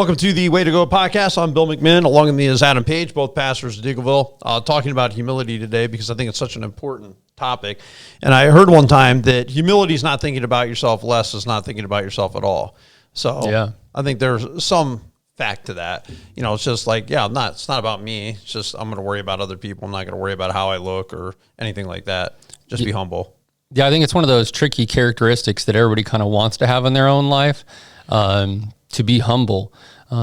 Welcome to the Way to Go podcast. I'm Bill McMinn. Along with me is Adam Page, both pastors at Eagleville, talking about humility today because I think it's such an important topic. And I heard one time that humility is not thinking about yourself less, is not thinking about yourself at all. So yeah. I think there's some fact to that. You know, it's just like, it's not about me. It's just I'm going to worry about other people. I'm not going to worry about how I look or anything like that. Just be humble. Yeah, I think it's one of those tricky characteristics that everybody kind of wants to have in their own life. To be humble.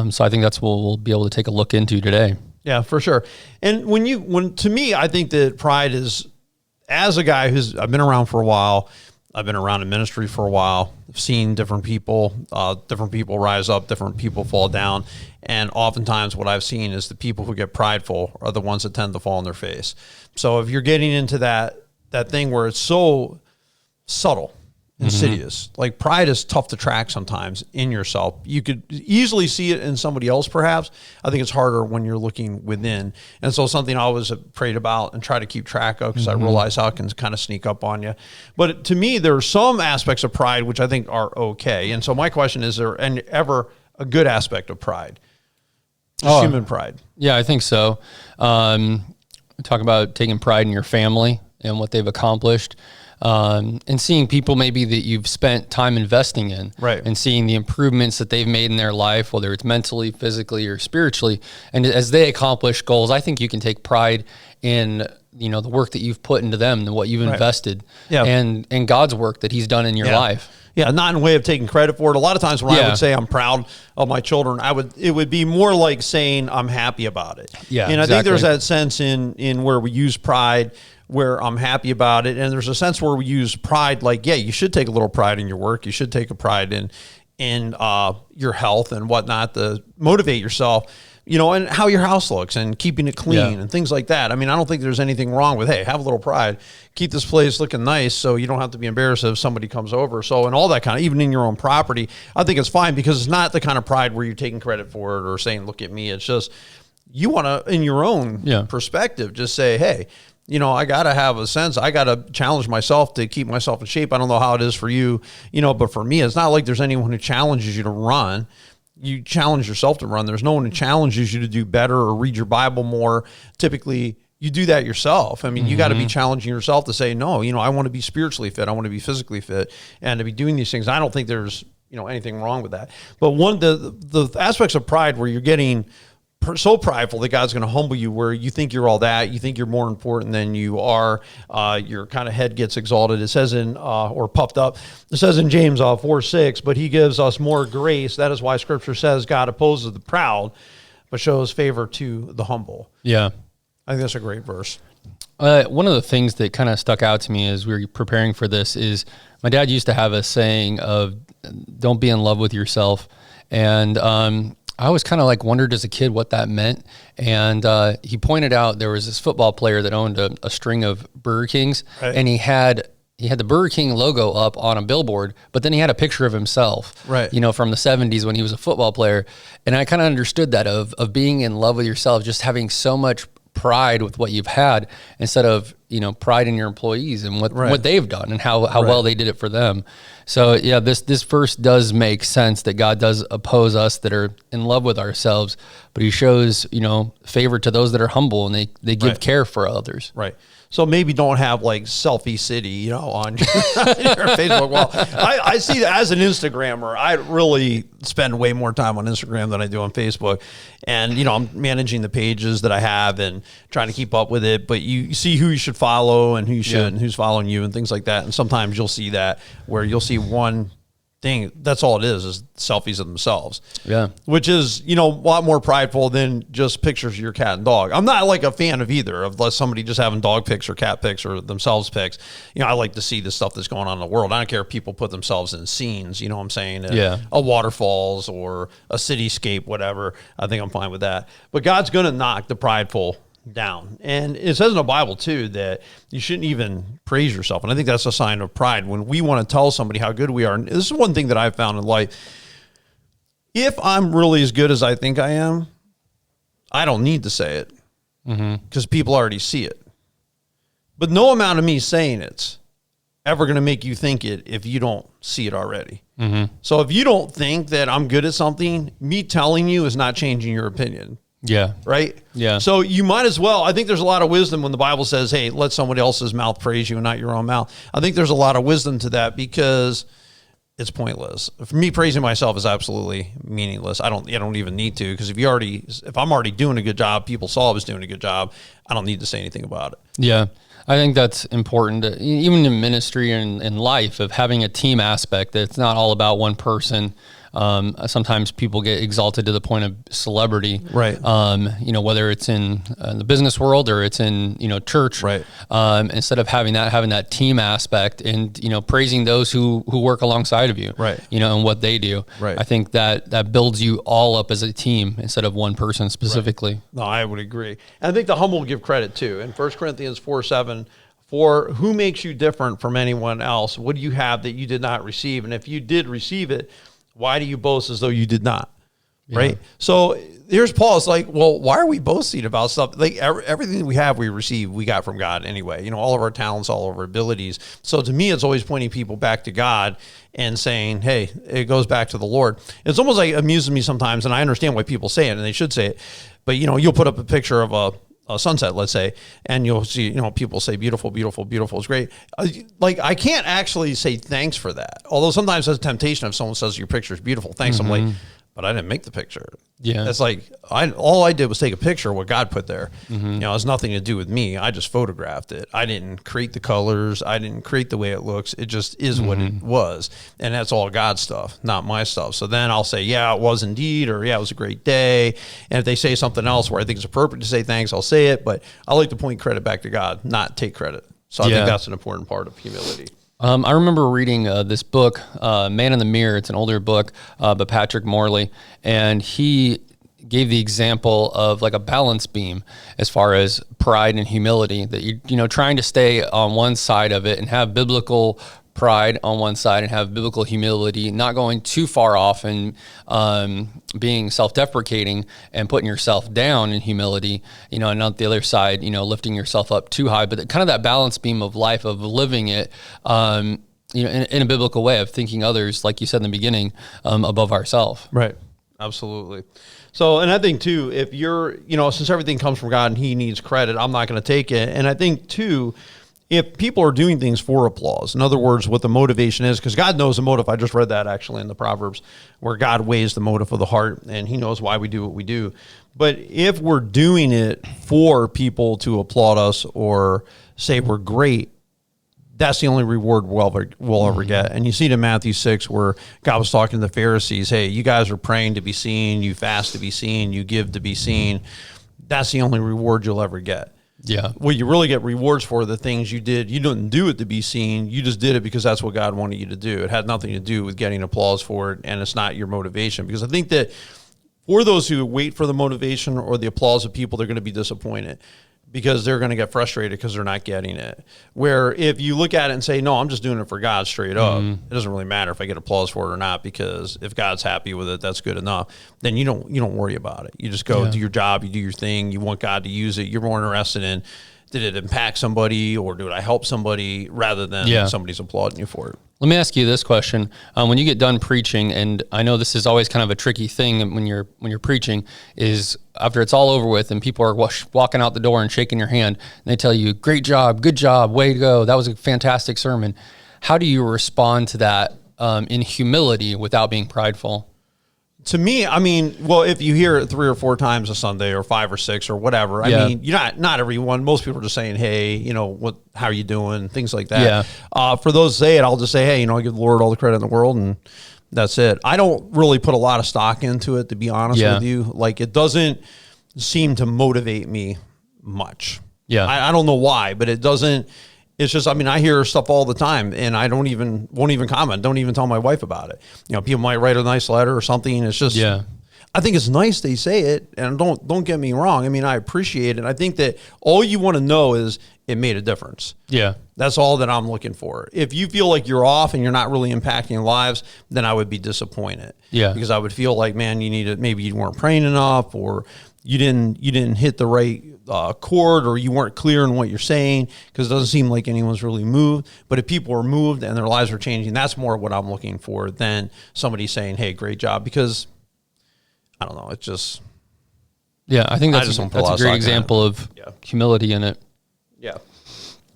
So I think that's what we'll be able to take a look into today. Yeah, for sure. And to me, I think that pride is, as a guy I've been around for a while, I've been around in ministry for a while, I've seen different people rise up, different people fall down. And oftentimes what I've seen is the people who get prideful are the ones that tend to fall on their face. So if you're getting into that thing where it's so subtle, insidious. Like pride is tough to track sometimes in yourself. You could easily see it in somebody else, perhaps. I think it's harder when you're looking within. And so something I always prayed about and try to keep track of because I realize how it can kind of sneak up on you. But to me, there are some aspects of pride which I think are okay. And so my question is there ever a good aspect of pride? Human pride. Yeah, I think so. Talk about taking pride in your family and what they've accomplished. And seeing people maybe that you've spent time investing in, right, and seeing the improvements that they've made in their life, whether it's mentally, physically, or spiritually. And as they accomplish goals, I think you can take pride in, the work that you've put into them and what you've invested, and God's work that He's done in your life. Yeah, not in a way of taking credit for it. A lot of times when I would say I'm proud of my children, it would be more like saying I'm happy about it. Yeah, and I think there's that sense in where we use pride, where I'm happy about it, and there's a sense where we use pride like, you should take a little pride in your work. You should take a pride in your health and whatnot to motivate yourself. And how your house looks and keeping it clean and things like that. I mean, I don't think there's anything wrong with, hey, have a little pride, keep this place looking nice so you don't have to be embarrassed if somebody comes over. So, and all that kind of, even in your own property, I think it's fine because it's not the kind of pride where you're taking credit for it or saying, look at me. It's just, you want to, in your own perspective, just say, hey, I got to have a sense. I got to challenge myself to keep myself in shape. I don't know how it is for you, but for me, it's not like there's anyone who challenges you to run. You challenge yourself to run. There's no one who challenges you to do better or read your Bible more. Typically, you do that yourself. I mean, you got to be challenging yourself to say, no, I want to be spiritually fit. I want to be physically fit and to be doing these things. I don't think there's, anything wrong with that. But one of the aspects of pride where you're getting so prideful that God's going to humble you where you think you're all that, you think you're more important than you are, your kind of head gets exalted. It says or puffed up. It says in James 4:6, but He gives us more grace. That is why Scripture says God opposes the proud, but shows favor to the humble. Yeah. I think that's a great verse. One of the things that kind of stuck out to me as we were preparing for this is my dad used to have a saying of don't be in love with yourself. And, I always kind of wondered as a kid what that meant. And he pointed out there was this football player that owned a string of Burger Kings, and he had the Burger King logo up on a billboard, but then he had a picture of himself, from the 70s when he was a football player. And I kind of understood that of being in love with yourself, just having so much pride with what you've had instead of, pride in your employees and what they've done and how well they did it for them. So this verse does make sense that God does oppose us that are in love with ourselves, but He shows, favor to those that are humble and they give care for others. Right. So maybe don't have selfie city, on your Facebook wall. I see that as an Instagrammer. I really spend way more time on Instagram than I do on Facebook. And, I'm managing the pages that I have and trying to keep up with it. But you see who you should follow and who you shouldn't, and who's following you and things like that. And sometimes you'll see that where you'll see one thing. That's all it is selfies of themselves. Yeah. Which is, a lot more prideful than just pictures of your cat and dog. I'm not a fan of either, unless somebody just having dog pics or cat pics or themselves pics. I like to see the stuff that's going on in the world. I don't care if people put themselves in scenes, what I'm saying? A waterfalls or a cityscape, whatever. I think I'm fine with that. But God's going to knock the prideful down. And it says in the Bible too that you shouldn't even praise yourself. And I think that's a sign of pride when we want to tell somebody how good we are. And this is one thing that I've found in life. If I'm really as good as I think I am, I don't need to say it because people already see it. But no amount of me saying it ever going to make you think it if you don't see it already. So if you don't think that I'm good at something, me telling you is not changing your opinion. Yeah. Right? Yeah. So you might as well, I think there's a lot of wisdom when the Bible says, hey, let somebody else's mouth praise you and not your own mouth. I think there's a lot of wisdom to that because it's pointless. For me, praising myself is absolutely meaningless. I don't even need to, because if I'm already doing a good job, people saw I was doing a good job, I don't need to say anything about it. Yeah. I think that's important, even in ministry and in life, of having a team aspect. That it's not all about one person. Sometimes people get exalted to the point of celebrity, right? Whether it's in the business world or it's in, church, right? Instead of having that team aspect and, praising those who work alongside of you, right? And what they do, right? I think that builds you all up as a team instead of one person specifically. Right. No, I would agree. And I think the humble give credit too. In 1 Corinthians 4:7, for who makes you different from anyone else? What do you have that you did not receive? And if you did receive it, why do you boast as though you did not? Yeah. Right. So here's Paul. It's like, well, why are we boasting about stuff? Like everything we have, we receive, we got from God anyway. All of our talents, all of our abilities. So to me, it's always pointing people back to God and saying, hey, it goes back to the Lord. It's almost like amuses me sometimes, and I understand why people say it, and they should say it. But you'll put up a picture of a sunset, let's say, and you'll see, people say beautiful, beautiful, beautiful is great. Like, I can't actually say thanks for that. Although sometimes there's a temptation if someone says your picture is beautiful, thanks. I'm like, but I didn't make the picture. Yeah. That's like, all I did was take a picture of what God put there. It has nothing to do with me. I just photographed it. I didn't create the colors. I didn't create the way it looks. It just is what it was. And that's all God's stuff, not my stuff. So then I'll say, yeah, it was indeed, or yeah, it was a great day. And if they say something else where I think it's appropriate to say thanks, I'll say it. But I like to point credit back to God, not take credit. So I think that's an important part of humility. I remember reading this book, Man in the Mirror. It's an older book by Patrick Morley, and he gave the example of like a balance beam as far as pride and humility, that you trying to stay on one side of it and have biblical pride on one side and have biblical humility, not going too far off and being self-deprecating and putting yourself down in humility, and not the other side, lifting yourself up too high, but kind of that balance beam of life of living it, in a biblical way of thinking others, like you said in the beginning, above ourselves. Right. Absolutely. So, and I think too, if you're, since everything comes from God and he needs credit, I'm not going to take it. And I think too, if people are doing things for applause, in other words, what the motivation is, because God knows the motive. I just read that actually in the Proverbs, where God weighs the motive of the heart and he knows why we do what we do. But if we're doing it for people to applaud us or say we're great, that's the only reward we'll ever get. And you see it in Matthew 6 where God was talking to the Pharisees, hey, you guys are praying to be seen, you fast to be seen, you give to be seen. That's the only reward you'll ever get. Yeah. What you really get rewards for the things you did. You didn't do it to be seen. You just did it because that's what God wanted you to do. It had nothing to do with getting applause for it, and it's not your motivation. Because I think that for those who wait for the motivation or the applause of people, they're going to be disappointed because they're going to get frustrated because they're not getting it. Where if you look at it and say, no, I'm just doing it for God straight up, it doesn't really matter if I get applause for it or not, because if God's happy with it, that's good enough. Then you don't worry about it. You just go do your job, you do your thing, you want God to use it. You're more interested in, did it impact somebody or did I help somebody, rather than somebody's applauding you for it. Let me ask you this question. When you get done preaching, and I know this is always kind of a tricky thing when you're preaching, is after it's all over with and people are walking out the door and shaking your hand, and they tell you, great job, good job, way to go, that was a fantastic sermon. How do you respond to that in humility without being prideful? To me, I mean, well, if you hear it 3 or 4 times a Sunday or 5 or 6 or whatever, I mean, you're not everyone. Most people are just saying, hey, how are you doing? Things like that. Yeah. For those who say it, I'll just say, hey, I give the Lord all the credit in the world, and that's it. I don't really put a lot of stock into it, to be honest with you. Like, it doesn't seem to motivate me much. Yeah. I don't know why, but it doesn't. It's just, I mean, I hear stuff all the time, and I won't even comment. Don't even tell my wife about it. People might write a nice letter or something. It's just, I think it's nice they say it, and don't get me wrong. I mean, I appreciate it. I think that all you want to know is it made a difference. Yeah. That's all that I'm looking for. If you feel like you're off and you're not really impacting lives, then I would be disappointed. Yeah. Because I would feel like, man, maybe you weren't praying enough, or you didn't hit the right chord, or you weren't clear in what you're saying, because it doesn't seem like anyone's really moved. But if people are moved and their lives are changing, that's more what I'm looking for than somebody saying, hey, great job. Because I don't know, it's just. Yeah, I think that's a great example of humility in it. Yeah.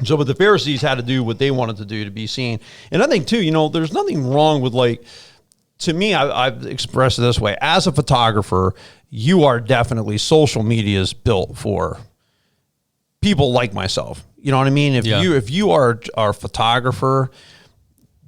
So, but the Pharisees had to do what they wanted to do to be seen. And I think too, there's nothing wrong with, like, to me, I've expressed it this way. As a photographer, you are definitely, social media is built for people like myself. You know what I mean? If you are a photographer,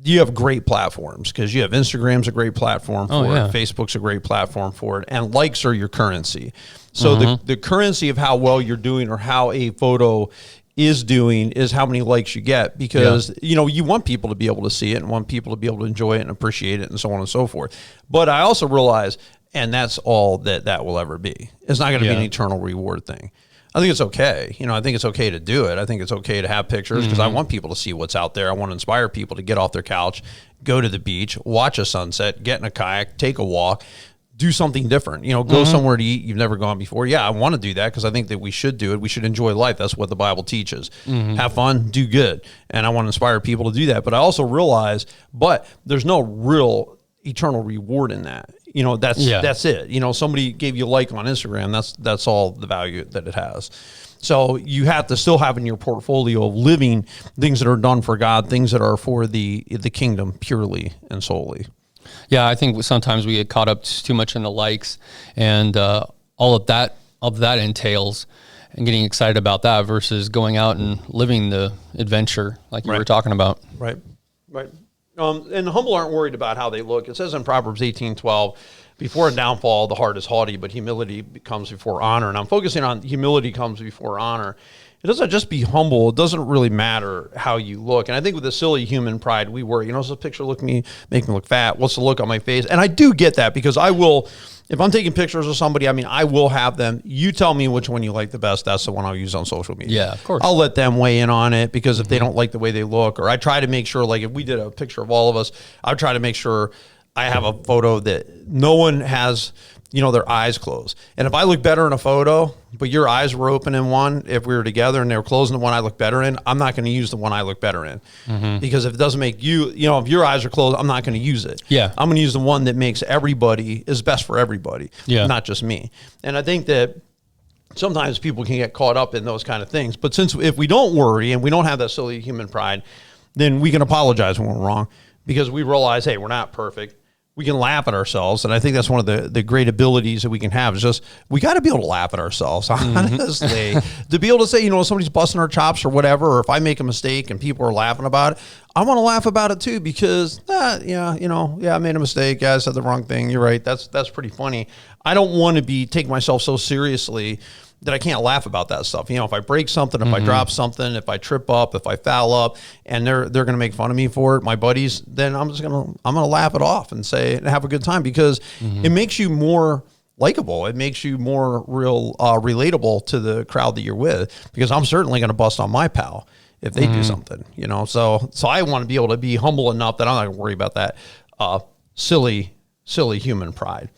you have great platforms, because you have Instagram's a great platform for it. Facebook's a great platform for it. And likes are your currency. So the currency of how well you're doing, or how a photo is doing, is how many likes you get, because you want people to be able to see it and want people to be able to enjoy it and appreciate it and so on and so forth. But I also realize, and that's all that will ever be. It's not going to be an eternal reward thing. I think it's okay. I think it's okay to do it. I think it's okay to have pictures, because I want people to see what's out there. I want to inspire people to get off their couch, go to the beach, watch a sunset, get in a kayak, take a walk, do something different, go somewhere to eat you've never gone before. Yeah, I want to do that, because I think that we should do it. We should enjoy life. That's what the Bible teaches. Have fun, do good. And I want to inspire people to do that. But I also realize, there's no real eternal reward in that. That's it. Somebody gave you a like on Instagram. That's all the value that it has. So you have to still have in your portfolio of living things that are done for God, things that are for the kingdom purely and solely. Yeah, I think sometimes we get caught up too much in the likes and all of that entails, and getting excited about that versus going out and living the adventure like you were talking about. Right. And the humble aren't worried about how they look. It says in Proverbs 18:12, before a downfall, the heart is haughty, but humility comes before honor. And I'm focusing on humility comes before honor. It doesn't just be humble. It doesn't really matter how you look. And I think with the silly human pride, we worry, does the picture make me look fat? What's the look on my face? And I do get that, because I will, if I'm taking pictures of somebody, I will have them. You tell me which one you like the best. That's the one I'll use on social media. Yeah, of course. I'll let them weigh in on it, because if they don't like the way they look, or I try to make sure, like if we did a picture of all of us, I try to make sure I have a photo that no one has, their eyes closed. And if I look better in a photo, but your eyes were open in one, if we were together and they were closed in the one I look better in, I'm not going to use the one I look better in. Because if it doesn't make you, if your eyes are closed, I'm not going to use it. Yeah. I'm going to use the one that makes everybody, is best for everybody, not just me. And I think that sometimes people can get caught up in those kind of things. But if we don't worry and we don't have that silly human pride, then we can apologize when we're wrong, because we realize, hey, we're not perfect. We can laugh at ourselves. And I think that's one of the great abilities that we can have, is just, we got to be able to laugh at ourselves, honestly. To be able to say, somebody's busting our chops or whatever, or if I make a mistake and people are laughing about it, I want to laugh about it too, because, I made a mistake. Yeah, I said the wrong thing. You're right. That's pretty funny. I don't want to take myself so seriously that I can't laugh about that stuff. If I break something, if I drop something, if I trip up, if I foul up, and they're going to make fun of me for it, my buddies, then I'm going to laugh it off and say, and have a good time, because it makes you more likable. It makes you more relatable to the crowd that you're with, because I'm certainly going to bust on my pal if they do something, so I want to be able to be humble enough that I'm not going to worry about that silly human pride,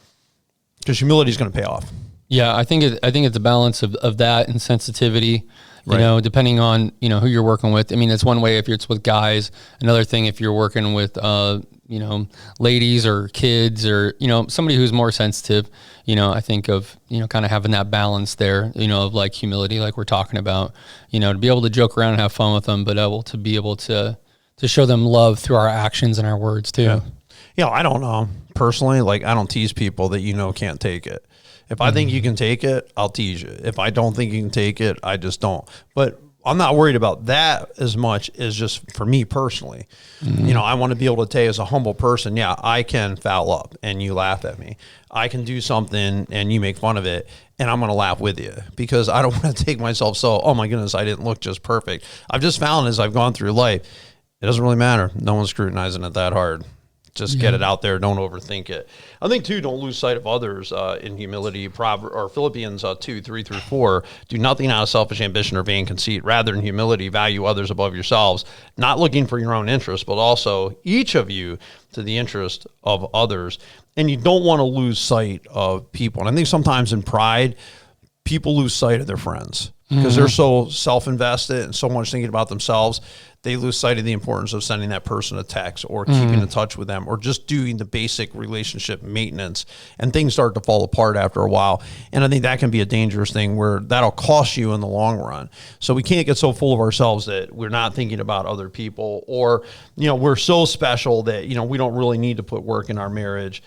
because humility is going to pay off. Yeah, I think it's a balance of that and sensitivity, depending on, who you're working with. It's one way if it's with guys. Another thing if you're working with, ladies or kids, or, somebody who's more sensitive, I think of, kind of having that balance there, of like humility, like we're talking about, to be able to joke around and have fun with them, but to be able to show them love through our actions and our words too. Yeah. I don't know. Personally, like, I don't tease people that can't take it. If I think you can take it, I'll tease you. If I don't think you can take it, I just don't. But I'm not worried about that as much as just for me personally. I want to be able to say, as a humble person, I can foul up and you laugh at me. I can do something and you make fun of it, and I'm going to laugh with you, because I don't want to take myself so, oh my goodness, I didn't look just perfect. I've just found, as I've gone through life, it doesn't really matter. No one's scrutinizing it that hard. Just get it out there. Don't overthink it. I think, too, don't lose sight of others in humility. Philippians 2:3-4. Do nothing out of selfish ambition or vain conceit. Rather, in humility, value others above yourselves, not looking for your own interest, but also each of you to the interest of others. And you don't want to lose sight of people. And I think sometimes in pride, people lose sight of their friends. because they're so self-invested and so much thinking about themselves, they lose sight of the importance of sending that person a text or keeping in touch with them or just doing the basic relationship maintenance, and things start to fall apart after a while. And I think that can be a dangerous thing where that'll cost you in the long run. So we can't get so full of ourselves that we're not thinking about other people, or, we're so special that, we don't really need to put work in our marriage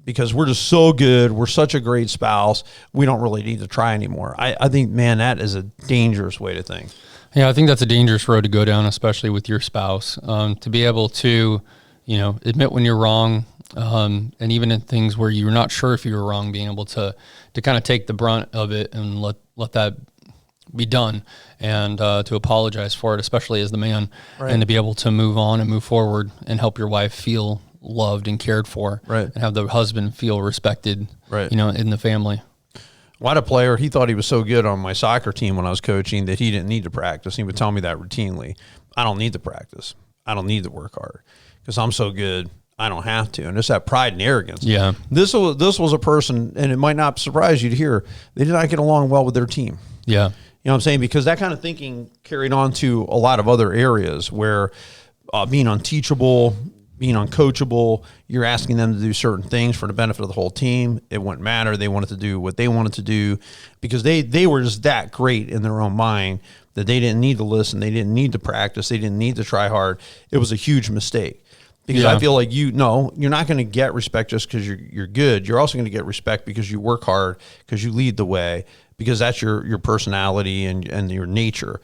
because we're just so good. We're such a great spouse. We don't really need to try anymore. I think, man, that is a dangerous way to think. Yeah, I think that's a dangerous road to go down, especially with your spouse. To be able to, admit when you're wrong, and even in things where you're not sure if you were wrong, being able to kind of take the brunt of it and let that be done, and to apologize for it, especially as the man, and to be able to move on and move forward and help your wife feel loved and cared for, and have the husband feel respected, in the family. Well, I had a player, he thought he was so good on my soccer team when I was coaching that he didn't need to practice. He would tell me that routinely. I don't need to practice. I don't need to work hard because I'm so good. I don't have to. And it's that pride and arrogance. Yeah. This was a person, and it might not surprise you to hear, they did not get along well with their team. Yeah. You know what I'm saying? Because that kind of thinking carried on to a lot of other areas where being unteachable, being uncoachable, you're asking them to do certain things for the benefit of the whole team. It wouldn't matter. They wanted to do what they wanted to do because they were just that great in their own mind that they didn't need to listen. They didn't need to practice. They didn't need to try hard. It was a huge mistake because I feel like you're not going to get respect just because you're good. You're also going to get respect because you work hard, because you lead the way, because that's your personality and your nature.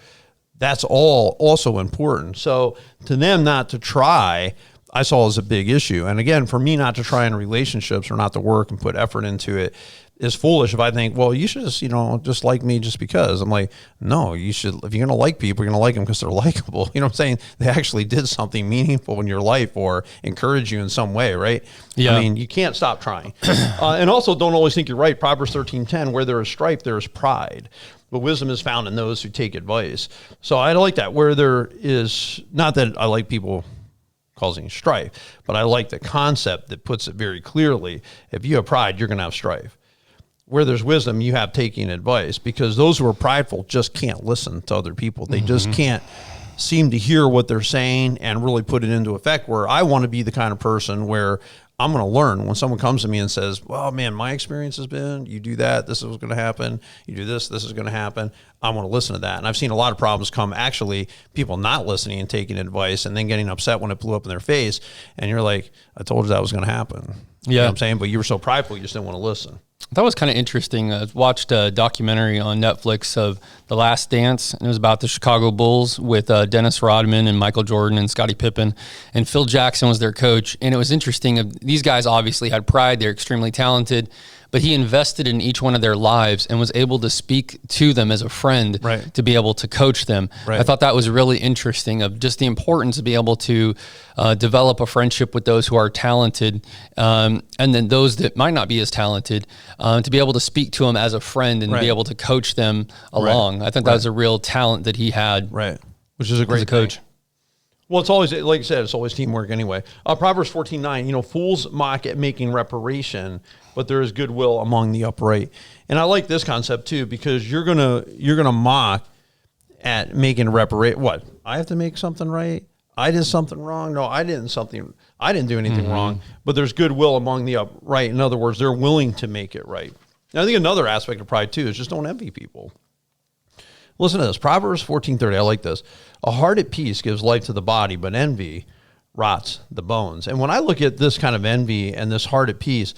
That's all also important. So to them not to try, I saw as a big issue. And again, for me not to try in relationships or not to work and put effort into it is foolish if I think, well, you should just, just like me just because. I'm like, no, you should, if you're going to like people, you're going to like them because they're likable. You know what I'm saying? They actually did something meaningful in your life or encourage you in some way, right? Yeah. I mean, you can't stop trying. And also don't always think you're right. Proverbs 13:10, where there is strife, there is pride. But wisdom is found in those who take advice. So I like that, where there is, not that I like people causing strife, but I like the concept that puts it very clearly. If you have pride, you're going to have strife. Where there's wisdom, you have taking advice, because those who are prideful just can't listen to other people. They just can't seem to hear what they're saying and really put it into effect, where I want to be the kind of person where I'm going to learn. When someone comes to me and says, well, man, my experience has been, you do that, this is what's going to happen. You do this, this is going to happen. I want to listen to that. And I've seen a lot of problems come, actually, people not listening and taking advice and then getting upset when it blew up in their face. And you're like, I told you that was going to happen. You know what I'm saying? But you were so prideful, you just didn't want to listen. That was kind of interesting. I watched a documentary on Netflix of The Last Dance, and it was about the Chicago Bulls with Dennis Rodman and Michael Jordan and Scottie Pippen, and Phil Jackson was their coach. And it was interesting. These guys obviously had pride. They're extremely talented, but he invested in each one of their lives and was able to speak to them as a friend to be able to coach them. I thought that was really interesting, of just the importance of being able to develop a friendship with those who are talented, and then those that might not be as talented, to be able to speak to them as a friend and be able to coach them along. I think that was a real talent that he had. Which is a great coach. Well, it's always, like you said, it's always teamwork anyway. Proverbs 14:9, fools mock at making reparation, but there is goodwill among the upright. And I like this concept too, because you're gonna mock at making reparation. What? I have to make something right? I did something wrong? No, I didn't do anything wrong, but there's goodwill among the upright. In other words, they're willing to make it right. And I think another aspect of pride too is just don't envy people. Listen to this, Proverbs 14:30. I like this. A heart at peace gives life to the body, but envy rots the bones. And when I look at this kind of envy and this heart at peace,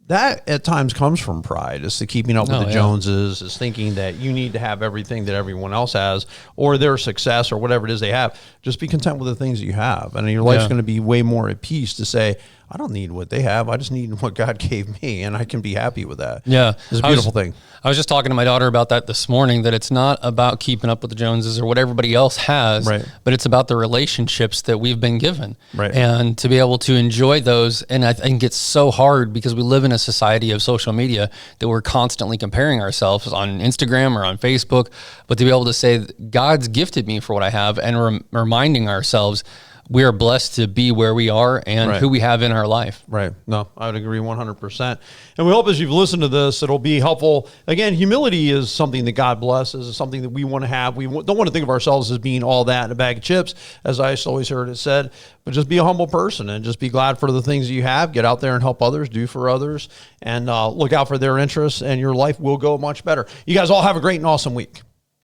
that at times comes from pride. It's the keeping up with the Joneses. It's thinking that you need to have everything that everyone else has, or their success, or whatever it is they have. Just be content with the things that you have. And your life's going to be way more at peace to say, I don't need what they have. I just need what God gave me, and I can be happy with that. Yeah. It's a beautiful thing. I was just talking to my daughter about that this morning, that it's not about keeping up with the Joneses or what everybody else has, but it's about the relationships that we've been given. And to be able to enjoy those. And I think it's so hard because we live in a society of social media that we're constantly comparing ourselves on Instagram or on Facebook, but to be able to say, God's gifted me for what I have, and reminding ourselves, we are blessed to be where we are and Right. who we have in our life. Right. No, I would agree 100%. And we hope as you've listened to this, it'll be helpful. Again, humility is something that God blesses, is something that we want to have. We don't want to think of ourselves as being all that in a bag of chips, as I always heard it said, but just be a humble person and just be glad for the things you have. Get out there and help others, do for others, and look out for their interests, and your life will go much better. You guys all have a great and awesome week.